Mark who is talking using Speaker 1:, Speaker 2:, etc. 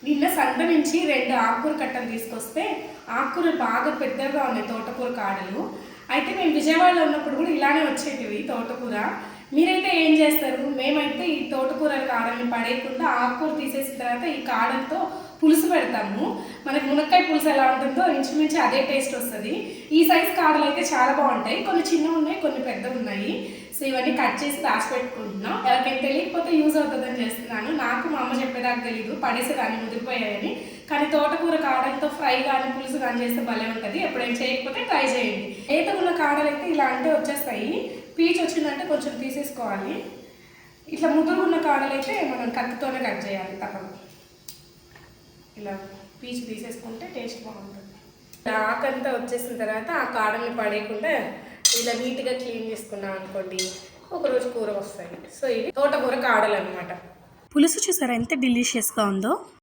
Speaker 1: నిన్న సంత నుంచి 2 ఆకుకూర కట్టలు తీసుకొస్తే ఆకుకూరలు బాగా పెద్దగా ఉన్నాయి, తోటకూర కాడలు. అయితే మేము విజయవాడలో ఉన్నప్పుడు కూడా ఇలానే వచ్చేటివి తోటకూర. మీరైతే ఏం చేస్తారు? మేమైతే ఈ తోటకూర కాడల్ని పడేయకుండా ఆకుకూర తీసేసిన తర్వాత ఈ కాడలతో పులుసు పెడతాము. మనకి మునక్కాయ పులుసు ఎలా ఉంటుందో ఇంచుమించు అదే టేస్ట్ వస్తుంది. ఈ సైజ్ కాడలు అయితే చాలా బాగుంటాయి. కొన్ని చిన్నవి ఉన్నాయి, కొన్ని పెద్దవి ఉన్నాయి. సో ఇవన్నీ కట్ చేసి దాచిపెట్టుకుంటున్నాం. ఎవరికైనా తెలియకపోతే యూజ్ అవుతుందని చేస్తున్నాను. నాకు మా అమ్మ చెప్పేదాకా తెలీదు, పడేసేదాన్ని ముదిరిపోయాయని. కానీ తోటకూర కాడలతో ఫ్రై కానీ పులుసు కానీ చేస్తే భలే ఉంటుంది. ఎప్పుడైనా చేయకపోతే ట్రై చేయండి. ఏతగున్న కాడలు అయితే ఇలా అంటే వచ్చేస్తాయి. పీచు వచ్చిందంటే కొంచెం తీసేసుకోవాలి. ఇట్లా ముదురుగున్న కాడలు అయితే మనం కత్తితోనే కట్ చేయాలి తప్పదు. ఇలా పీచు తీసేసుకుంటే టేస్ట్ బాగుంటుంది. ఆకంతా వచ్చేసిన తర్వాత ఆ కాడల్ని పడేయకుండా ఇలా నీట్గా క్లీన్ చేసుకున్నాం అనుకోండి, ఒకరోజు కూర వస్తాయి. సో ఇవి తోటకూర కాడలు అనమాట.
Speaker 2: పులుసు చూసారా ఎంత డిలీషియస్గా ఉందో.